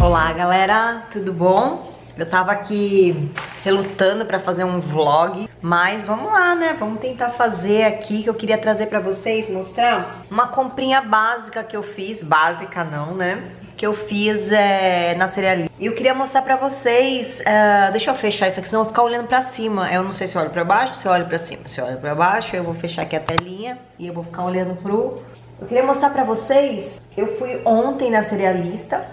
Olá galera, tudo bom? Eu tava aqui relutando pra fazer um vlog, mas vamos lá, né? Vamos tentar fazer aqui, que eu queria trazer pra vocês, mostrar uma comprinha básica que eu fiz, básica não, né? Que eu fiz na Cerealia. E eu queria mostrar pra vocês, deixa eu fechar isso aqui, senão eu vou ficar olhando pra cima. Eu não sei se eu olho pra baixo, se eu olho pra cima. Se eu olho pra baixo, eu vou fechar aqui a telinha e eu vou ficar olhando pro... Eu queria mostrar pra vocês, eu fui ontem na Cerealista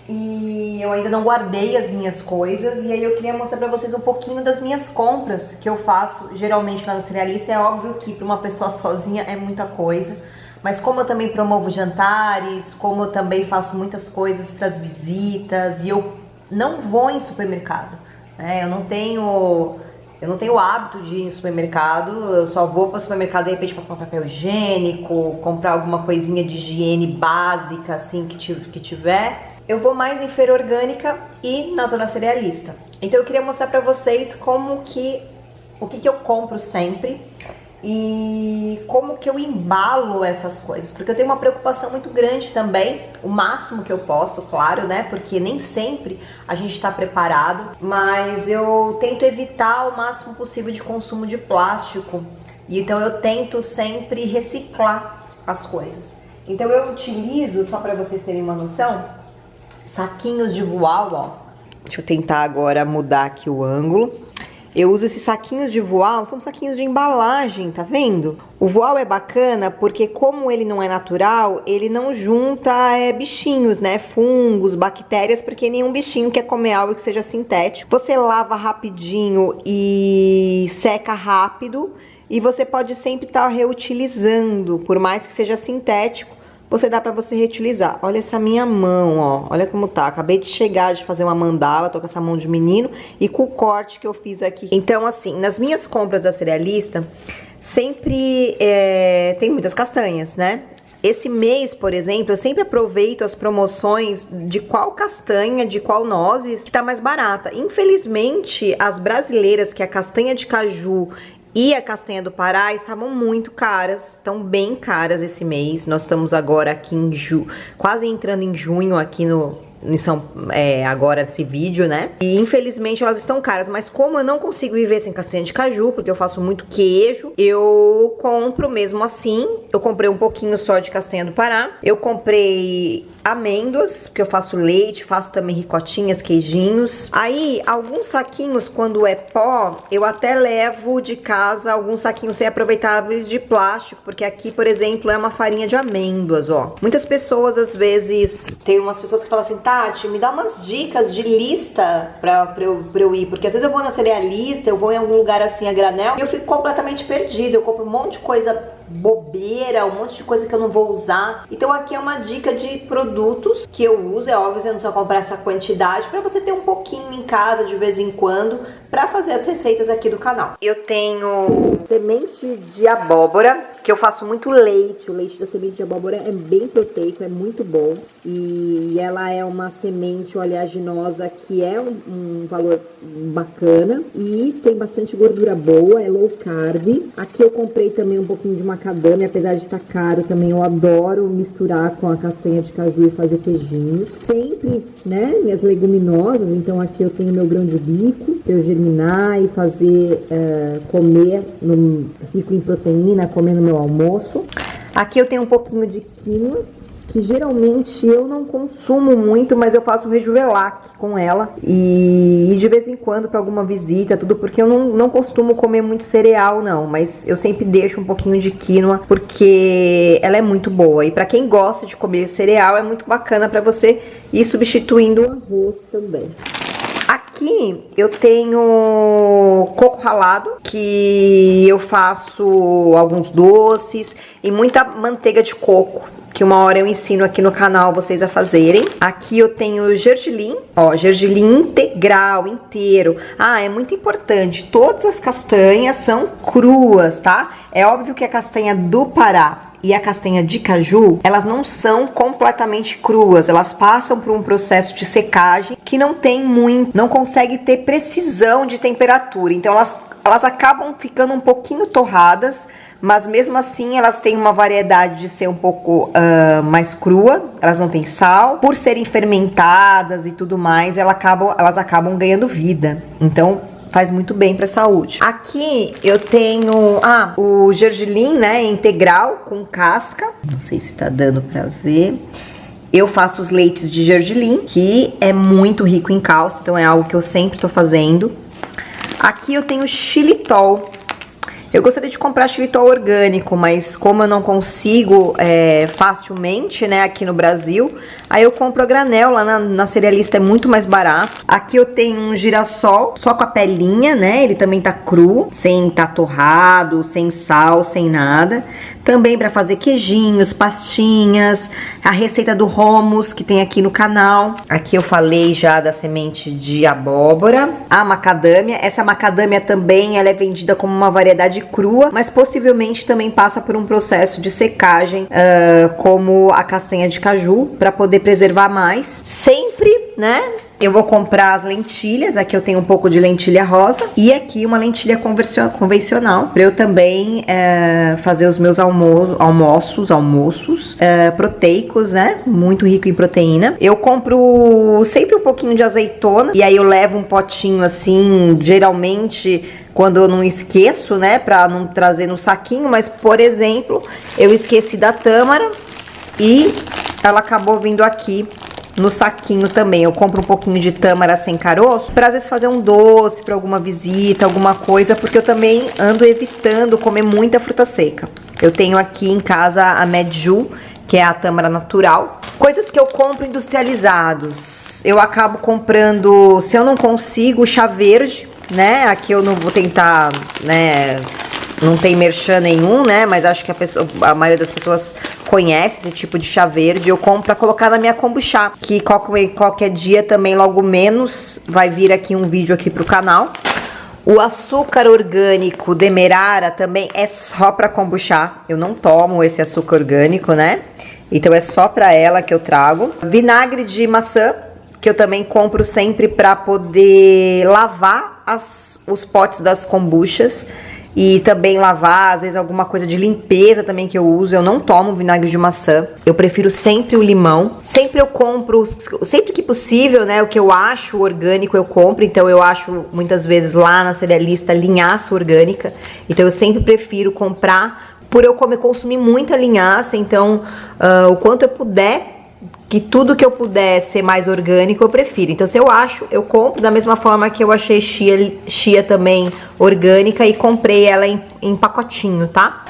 e eu ainda não guardei as minhas coisas, e aí eu queria mostrar pra vocês um pouquinho das minhas compras que eu faço geralmente lá na Cerealista. É óbvio que pra uma pessoa sozinha é muita coisa, mas como eu também promovo jantares, como eu também faço muitas coisas pras visitas, e eu não vou em supermercado, né? Eu não tenho o hábito de ir em supermercado, eu só vou para o supermercado de repente para comprar papel higiênico, comprar alguma coisinha de higiene básica assim que tiver. Eu vou mais em feira orgânica e na zona cerealista. Então eu queria mostrar para vocês o que eu compro sempre e como que eu embalo essas coisas, porque eu tenho uma preocupação muito grande também, o máximo que eu posso, claro, né, porque nem sempre a gente está preparado, mas eu tento evitar o máximo possível de consumo de plástico, e então eu tento sempre reciclar as coisas. Então eu utilizo, só para vocês terem uma noção, saquinhos de voal, ó. Deixa eu tentar agora mudar aqui o ângulo. Eu uso esses saquinhos de voal, são saquinhos de embalagem, tá vendo? O voal é bacana porque como ele não é natural, ele não junta bichinhos, né? Fungos, bactérias, porque nenhum bichinho quer comer algo que seja sintético. Você lava rapidinho e seca rápido, e você pode sempre estar reutilizando, por mais que seja sintético. Dá pra você reutilizar. Olha essa minha mão, ó. Olha como tá. Acabei de chegar de fazer uma mandala, tô com essa mão de menino e com o corte que eu fiz aqui. Então, assim, nas minhas compras da Cerealista, sempre tem muitas castanhas, né? Esse mês, por exemplo, eu sempre aproveito as promoções de qual castanha, de qual nozes, que tá mais barata. Infelizmente, as brasileiras, que é a castanha de caju e a castanha do Pará, estavam muito caras, estão bem caras esse mês. Nós estamos agora aqui em quase entrando em junho aqui agora esse vídeo, né? E infelizmente elas estão caras, mas como eu não consigo viver sem castanha de caju, porque eu faço muito queijo, eu compro mesmo assim. Eu comprei um pouquinho só de castanha do Pará. Eu comprei amêndoas, porque eu faço leite, faço também ricotinhas, queijinhos. Aí, alguns saquinhos, quando é pó, eu até levo de casa alguns saquinhos reaproveitáveis de plástico, porque aqui, por exemplo, é uma farinha de amêndoas, ó. Muitas pessoas, às vezes, tem umas pessoas que falam assim, Tati, me dá umas dicas de lista pra eu ir, porque às vezes eu vou na Cerealista, eu vou em algum lugar assim a granel e eu fico completamente perdida, eu compro um monte de coisa bobeira, um monte de coisa que eu não vou usar. Então aqui é uma dica de produtos que eu uso. É óbvio, você não precisa comprar essa quantidade, pra você ter um pouquinho em casa de vez em quando pra fazer as receitas aqui do canal. Eu tenho semente de abóbora, que eu faço muito leite. O leite da semente de abóbora é bem proteico, é muito bom. E ela é uma semente oleaginosa que é um valor bacana e tem bastante gordura boa, é low carb. Aqui eu comprei também um pouquinho de macadâmia, apesar de estar caro também. Eu adoro misturar com a castanha de caju e fazer queijinhos. Sempre, né, minhas leguminosas. Então aqui eu tenho meu grão de bico para eu germinar e fazer comer rico em proteína, comer no meu almoço. Aqui eu tenho um pouquinho de quinoa, que geralmente eu não consumo muito, mas eu faço rejuvelac com ela e de vez em quando para alguma visita, tudo, porque eu não costumo comer muito cereal não, mas eu sempre deixo um pouquinho de quinoa porque ela é muito boa, e para quem gosta de comer cereal é muito bacana para você ir substituindo o arroz também. Aqui eu tenho coco ralado, que eu faço alguns doces, e muita manteiga de coco, que uma hora eu ensino aqui no canal vocês a fazerem. Aqui eu tenho gergelim, ó, gergelim integral, inteiro. Ah, é muito importante, todas as castanhas são cruas, tá? É óbvio que a castanha do Pará e a castanha de caju, elas não são completamente cruas, elas passam por um processo de secagem que não tem muito, não consegue ter precisão de temperatura, então elas acabam ficando um pouquinho torradas, mas mesmo assim elas têm uma variedade de ser um pouco mais crua, elas não têm sal, por serem fermentadas e tudo mais, elas acabam ganhando vida, então faz muito bem para a saúde. Aqui eu tenho o gergelim, né, integral com casca, não sei se tá dando para ver. Eu faço os leites de gergelim, que é muito rico em cálcio, então é algo que eu sempre tô fazendo. Aqui eu tenho xilitol. Eu gostaria de comprar xilitol orgânico, mas como eu não consigo facilmente, né, aqui no Brasil, aí eu compro a granel, lá na cerealista é muito mais barato. Aqui eu tenho um girassol, só com a pelinha, né, ele também tá cru, sem tá torrado, sem sal, sem nada. Também para fazer queijinhos, pastinhas, a receita do hummus que tem aqui no canal. Aqui eu falei já da semente de abóbora. A macadâmia, essa macadâmia também ela é vendida como uma variedade crua, mas possivelmente também passa por um processo de secagem, como a castanha de caju, para poder preservar mais. Sempre, né? Eu vou comprar as lentilhas, aqui eu tenho um pouco de lentilha rosa e aqui uma lentilha convencional, para eu também fazer os meus almoços proteicos, né? Muito rico em proteína. Eu compro sempre um pouquinho de azeitona e aí eu levo um potinho assim, geralmente quando eu não esqueço, né? Para não trazer no saquinho, mas por exemplo, eu esqueci da tâmara e ela acabou vindo aqui no saquinho também. Eu compro um pouquinho de tâmara sem caroço para às vezes fazer um doce para alguma visita, alguma coisa, porque eu também ando evitando comer muita fruta seca. Eu tenho aqui em casa a Medju, que é a tâmara natural. Coisas que eu compro industrializados. Eu acabo comprando, se eu não consigo, chá verde, né? Aqui eu não vou tentar, né? Não tem merchan nenhum, né? Mas acho que a maioria das pessoas conhece esse tipo de chá verde. Eu compro pra colocar na minha kombucha, que qualquer dia também, logo menos, vai vir aqui um vídeo aqui pro canal. O açúcar orgânico Demerara também é só pra kombucha. Eu não tomo esse açúcar orgânico, né? Então é só pra ela que eu trago. Vinagre de maçã, que eu também compro sempre pra poder lavar os potes das kombuchas. E também lavar, às vezes alguma coisa de limpeza também que eu uso. Eu não tomo vinagre de maçã. Eu prefiro sempre o limão. Sempre eu compro, sempre que possível, né? O que eu acho orgânico eu compro. Então eu acho muitas vezes lá na cerealista linhaça orgânica. Então eu sempre prefiro comprar. Por eu consumir muita linhaça, então o quanto eu puder, que tudo que eu puder ser mais orgânico, eu prefiro. Então, se eu acho, eu compro. Da mesma forma que eu achei chia também orgânica e comprei ela em pacotinho, tá?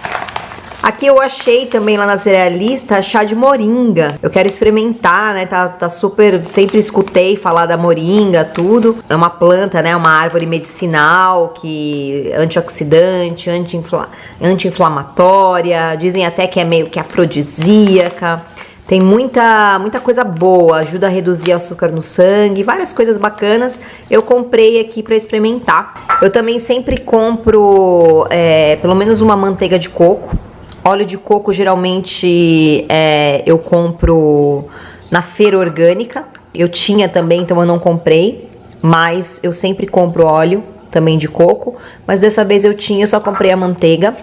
Aqui eu achei também lá na cerealista chá de moringa. Eu quero experimentar, né? Tá super... Sempre escutei falar da moringa, tudo. É uma planta, né? Uma árvore medicinal, que antioxidante, anti-inflamatória. Dizem até que é meio que afrodisíaca. Tem muita coisa boa, ajuda a reduzir o açúcar no sangue, várias coisas bacanas. Eu comprei aqui para experimentar. Eu também sempre compro pelo menos uma manteiga de coco. Óleo de coco geralmente eu compro na feira orgânica. Eu tinha também, então eu não comprei. Mas eu sempre compro óleo também de coco. Mas dessa vez eu só comprei a manteiga.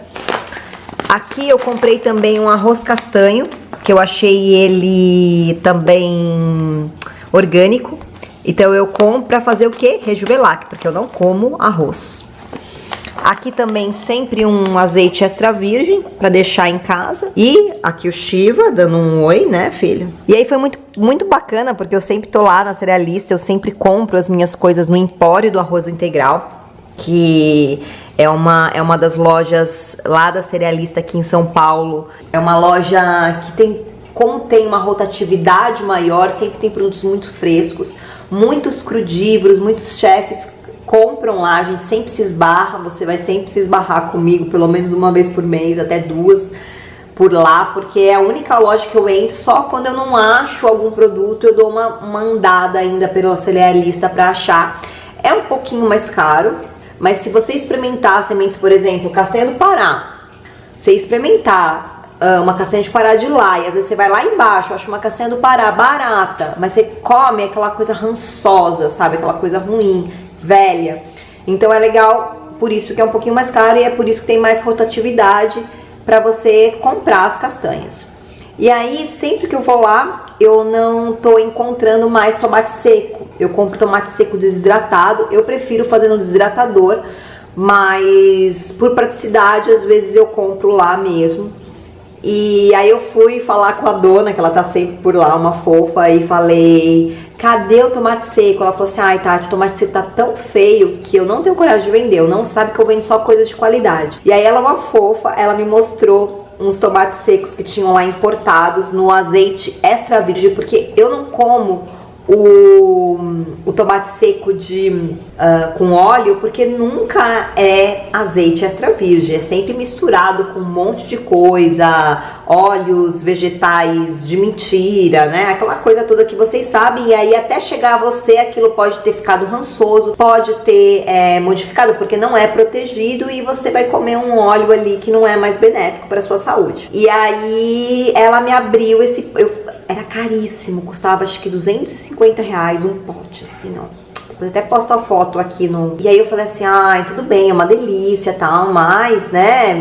Aqui eu comprei também um arroz castanho, que eu achei ele também orgânico. Então eu compro pra fazer o quê? Rejuvelac, porque eu não como arroz. Aqui também sempre um azeite extra virgem pra deixar em casa. E aqui o Shiva dando um oi, né, filho? E aí foi muito bacana, porque eu sempre tô lá na cerealista, eu sempre compro as minhas coisas no Empório do Arroz Integral, que é uma das lojas lá da cerealista aqui em São Paulo. É uma loja que como tem uma rotatividade maior, sempre tem produtos muito frescos, muitos crudívoros, muitos chefes compram lá, a gente sempre se esbarra, você vai sempre se esbarrar comigo, pelo menos uma vez por mês, até duas por lá, porque é a única loja que eu entro, só quando eu não acho algum produto, eu dou uma andada ainda pela cerealista para achar. É um pouquinho mais caro, mas se você experimentar sementes, por exemplo, castanha do Pará, você experimentar uma castanha de Pará de lá, e às vezes você vai lá embaixo, acha uma castanha do Pará barata, mas você come aquela coisa rançosa, sabe? Aquela coisa ruim, velha. Então é legal, por isso que é um pouquinho mais caro e é por isso que tem mais rotatividade para você comprar as castanhas. E aí, sempre que eu vou lá, eu não tô encontrando mais tomate seco. Eu compro tomate seco desidratado, eu prefiro fazer no desidratador, mas por praticidade, às vezes eu compro lá mesmo. E aí eu fui falar com a dona, que ela tá sempre por lá, uma fofa, e falei, cadê o tomate seco? Ela falou assim, ai Tati, o tomate seco tá tão feio que eu não tenho coragem de vender, eu não sabe que eu vendo só coisas de qualidade. E aí ela, uma fofa, ela me mostrou uns tomates secos que tinham lá importados no azeite extra virgem, porque eu não como o tomate seco com óleo, porque nunca é azeite extra virgem, é sempre misturado com um monte de coisa, óleos vegetais de mentira, né? Aquela coisa toda que vocês sabem, e aí até chegar a você aquilo pode ter ficado rançoso, pode ter modificado, porque não é protegido, e você vai comer um óleo ali que não é mais benéfico para sua saúde. E aí ela me abriu era caríssimo, custava acho que R$250 um pote, assim, ó. Depois até posto a foto aqui no... E aí eu falei assim, ai, tudo bem, é uma delícia, tal, mas, né,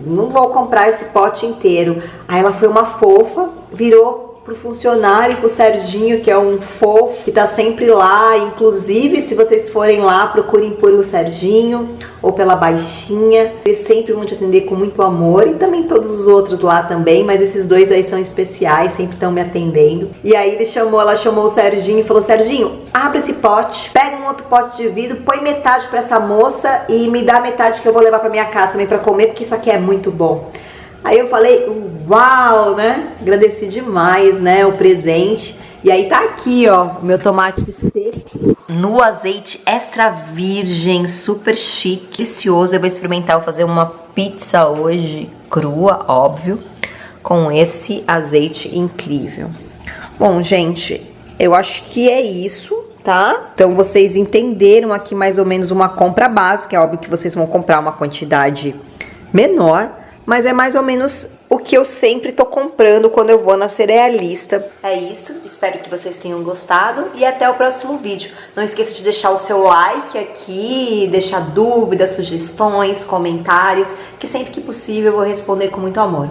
não vou comprar esse pote inteiro. Aí ela foi uma fofa, virou pro funcionário, pro Serginho, que é um fofo, que tá sempre lá. Inclusive, se vocês forem lá, procurem por o Serginho ou pela Baixinha. Eles sempre vão te atender com muito amor, e também todos os outros lá também, mas esses dois aí são especiais, sempre estão me atendendo. E aí ela chamou o Serginho e falou, Serginho, abre esse pote, pega um outro pote de vidro, põe metade pra essa moça e me dá metade que eu vou levar pra minha casa também pra comer, porque isso aqui é muito bom. Aí eu falei, uau, né? Agradeci demais, né, o presente. E aí tá aqui, ó, o meu tomate seco no azeite extra virgem, super chique, delicioso. Eu vou experimentar, vou fazer uma pizza hoje, crua, óbvio, com esse azeite incrível. Bom, gente, eu acho que é isso, tá? Então vocês entenderam aqui mais ou menos uma compra básica. É óbvio que vocês vão comprar uma quantidade menor, mas é mais ou menos o que eu sempre tô comprando quando eu vou na cerealista. É isso, espero que vocês tenham gostado e até o próximo vídeo. Não esqueça de deixar o seu like aqui, deixar dúvidas, sugestões, comentários, que sempre que possível eu vou responder com muito amor.